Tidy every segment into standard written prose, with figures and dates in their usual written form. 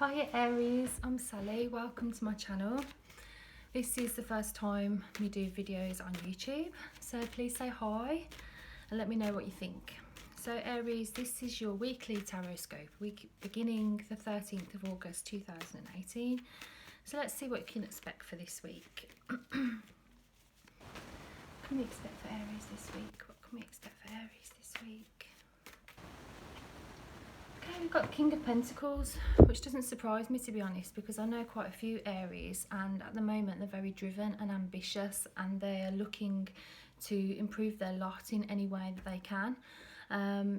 Hi Aries, I'm Sally, welcome to my channel. This is the first time we do videos on YouTube, so please say hi and let me know what you think. So Aries, this is your weekly Horoscope, week beginning the 13th of August 2018. So let's see what you can expect for this week. What can we expect for Aries this week? What can we expect for Aries this week? Okay, we've got King of Pentacles, which doesn't surprise me to be honest, because I know quite a few Aries and at the moment they're very driven and ambitious and they're looking to improve their lot in any way that they can.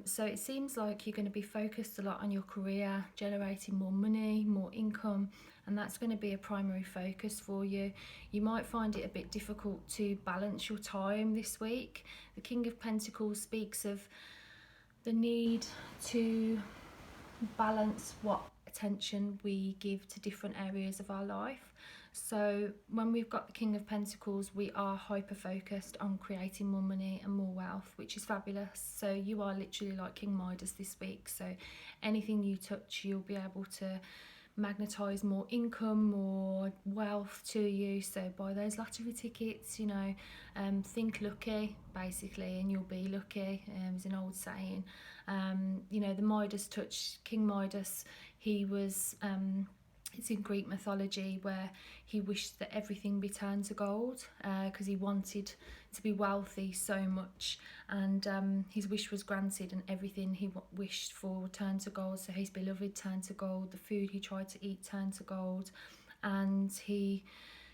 So it seems like you're going to be focused a lot on your career, generating more money, more income, and that's going to be a primary focus for you. You might find it a bit difficult to balance your time this week. The King of Pentacles speaks of the need to balance what attention we give to different areas of our life. So when we've got the King of Pentacles, we are hyper focused on creating more money and more wealth, which is fabulous. So you are literally like King Midas this week, so anything you touch you'll be able to magnetize more income, more wealth to you. So buy those lottery tickets, you know, think lucky basically and you'll be lucky, is an old saying. You know, the Midas touch, King Midas, he was it's in Greek mythology where he wished that everything be turned to gold because he wanted to be wealthy so much, and his wish was granted and everything he wished for turned to gold. So his beloved turned to gold, the food he tried to eat turned to gold, and he,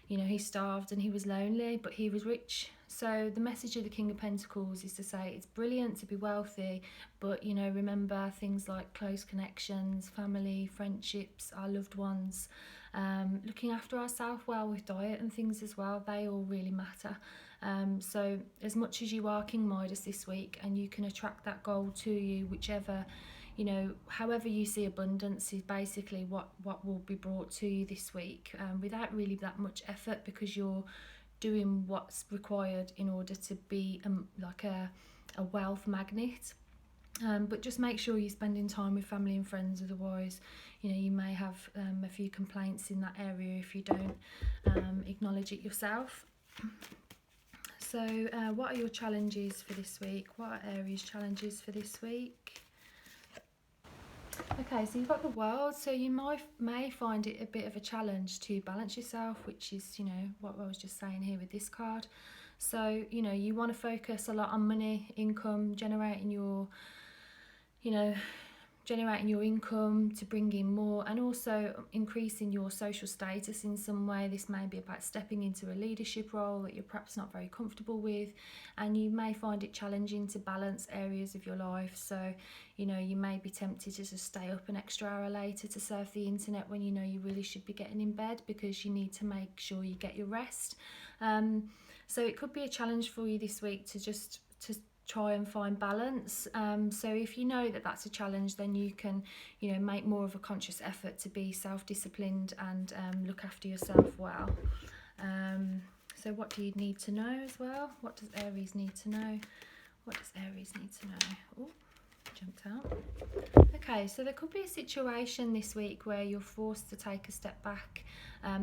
you know, he starved and he was lonely, but he was rich. So the message of the King of Pentacles is to say it's brilliant to be wealthy, but, you know, remember things like close connections, family, friendships, our loved ones, looking after ourselves well with diet and things as well, they all really matter. So as much as you are King Midas this week and you can attract that gold to you, whichever, you know, however you see abundance is basically what will be brought to you this week, without really that much effort, because you're doing what's required in order to be like a wealth magnet. But just make sure you're spending time with family and friends, otherwise, you know, you may have a few complaints in that area if you don't acknowledge it yourself. So what are your challenges for this week? What are Aries challenges for this week? Okay, so you've got the World, so you may find it a bit of a challenge to balance yourself, which is, you know, what I was just saying here with this card. So, you know, you want to focus a lot on money, income, generating your income to bring in more, and also increasing your social status in some way. This may be about stepping into a leadership role that you're perhaps not very comfortable with, and you may find it challenging to balance areas of your life. So, you know, you may be tempted to just stay up an extra hour later to surf the internet when you know you really should be getting in bed, because you need to make sure you get your rest. So it could be a challenge for you this week to try and find balance. So if you know that that's a challenge, then you can, you know, make more of a conscious effort to be self-disciplined and look after yourself well. So what do you need to know as well? What does Aries need to know? What does Aries need to know? Oh, jumped out. Okay, so there could be a situation this week where you're forced to take a step back.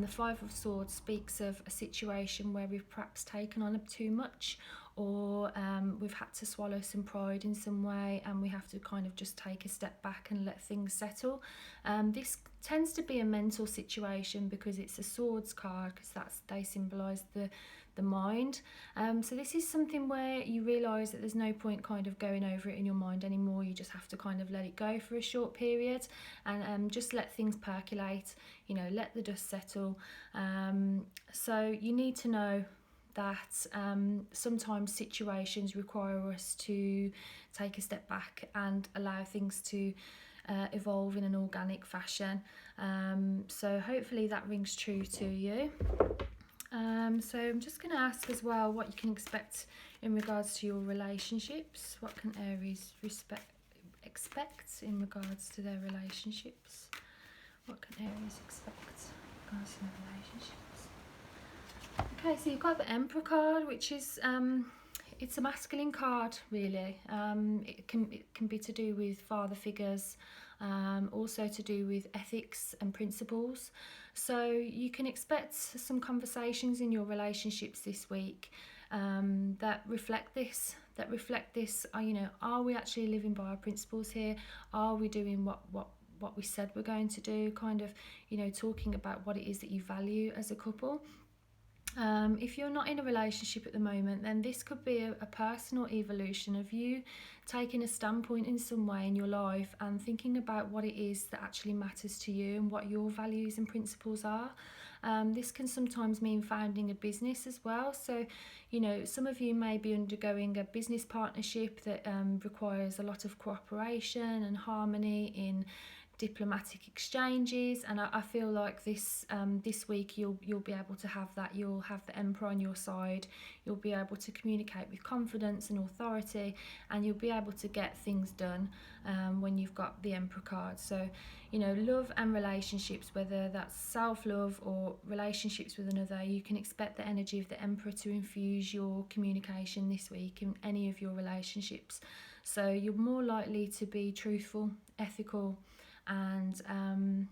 The Five of Swords speaks of a situation where we've perhaps taken on too much, or we've had to swallow some pride in some way and we have to kind of just take a step back and let things settle. This tends to be a mental situation because it's a swords card, because they symbolise the mind. So this is something where you realise that there's no point kind of going over it in your mind anymore. You just have to kind of let it go for a short period and just let things percolate, you know, let the dust settle. So you need to know that sometimes situations require us to take a step back and allow things to evolve in an organic fashion. So hopefully that rings true to you. So I'm just going to ask as well what you can expect in regards to your relationships. What can Aries expect in regards to their relationships? What can Aries expect in regards to their relationships? Okay, so you've got the Emperor card, which is it's a masculine card really. It can be to do with father figures, also to do with ethics and principles. So you can expect some conversations in your relationships this week that reflect this. You know, are we actually living by our principles here? Are we doing what we said we're going to do? Kind of, you know, talking about what it is that you value as a couple. If you're not in a relationship at the moment, then this could be a personal evolution of you taking a standpoint in some way in your life and thinking about what it is that actually matters to you and what your values and principles are. This can sometimes mean founding a business as well. So, you know, some of you may be undergoing a business partnership that requires a lot of cooperation and harmony in diplomatic exchanges, and I feel like this week you'll be able to have that. You'll have the Emperor on your side. You'll be able to communicate with confidence and authority, and you'll be able to get things done when you've got the Emperor card. So, you know, love and relationships, whether that's self-love or relationships with another, you can expect the energy of the Emperor to infuse your communication this week in any of your relationships. So you're more likely to be truthful, ethical, and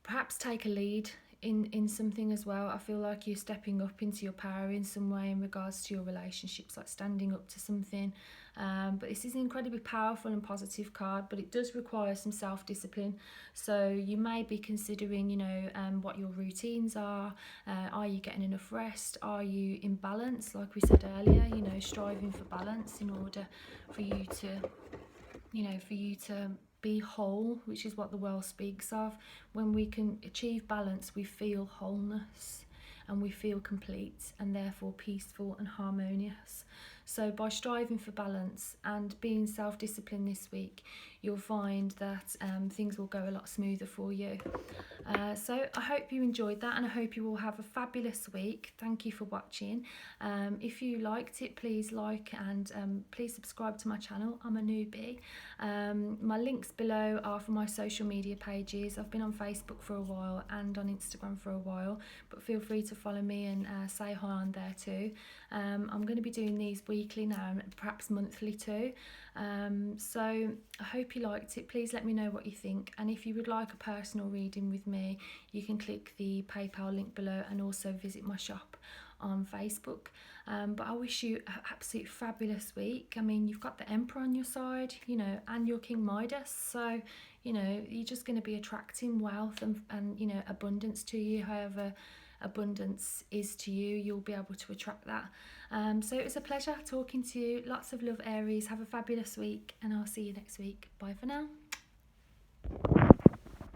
perhaps take a lead in something as well. I feel like you're stepping up into your power in some way in regards to your relationships, like standing up to something. But this is an incredibly powerful and positive card, but it does require some self-discipline. So you may be considering, you know, what your routines are. Are you getting enough rest? Are you in balance? Like we said earlier, you know, striving for balance in order for you to be whole, which is what the world speaks of. When we can achieve balance, we feel wholeness and we feel complete and therefore peaceful and harmonious. So by striving for balance and being self-disciplined this week, you'll find that things will go a lot smoother for you. So I hope you enjoyed that, and I hope you all have a fabulous week. Thank you for watching. If you liked it, please like and please subscribe to my channel. I'm a newbie. My links below are for my social media pages. I've been on Facebook for a while and on Instagram for a while, but feel free to follow me and say hi on there too. I'm going to be doing these weekly now and perhaps monthly too. So I hope you liked it. Please let me know what you think, and if you would like a personal reading with me, you can click the PayPal link below and also visit my shop on Facebook. But I wish you an absolute fabulous week. I mean, you've got the Emperor on your side, you know, and your King Midas, so you know you're just going to be attracting wealth and you know, abundance to you. However abundance is to you, you'll be able to attract that. So it was a pleasure talking to you. Lots of love, Aries. Have a fabulous week, and I'll see you next week. Bye for now.